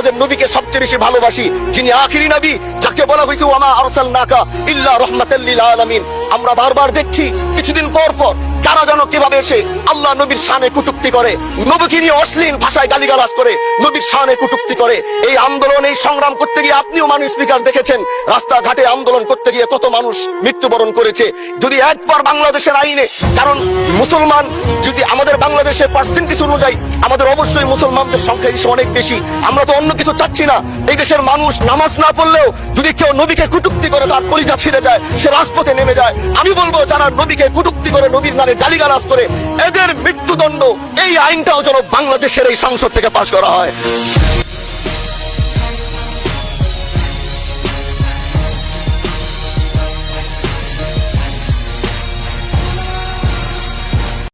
আপনাদের নবীকে সবচেয়ে বেশি ভালোবাসি, যিনি আখিরি নবী, যাকে বলা হয়েছে ওয়ামা আরসালনাকা ইল্লা রাহমাতাল লিল আলামিন। আমরা বারবার দেখছি কিছুদিন পর পর কারা যেন কিভাবে এসে আল্লাহ নবীর শানে কটূক্তি করে, নবীকে নিয়ে অশ্লীল ভাষায় গালিগালাজ করে, নবীর শানে কটূক্তি করে। এই আন্দোলন, এই সংগ্রাম করতে গিয়ে আপনিও মানুষ স্পিকার দেখেছেন, রাস্তাঘাটে আন্দোলন করতে গিয়ে কত মানুষ মৃত্যুবরণ করেছে। যদি একবার বাংলাদেশের আইনে, কারণ মুসলমান যদি আমাদের বাংলাদেশের পার্সেন্টেজ অনুযায়ী আমাদের অবশ্যই মুসলমানদের সংখ্যা হিসেবে অনেক বেশি, আমরা তো অন্য কিছু চাচ্ছি না। এই দেশের মানুষ নামাজ না পড়লেও যদি কেউ নবীকে কটূক্তি করে তার কলিজা ছিঁড়ে যায়, সে রাজপথে নেমে যায়। আমি বলবো যারা নবীকে কটূক্তি করে, নবীর নামে গালিগালাজ করে, এদের মৃত্যুদণ্ড, এই আইনটাও যেন বাংলাদেশের এই সংসদ থেকে পাশ করা হয়।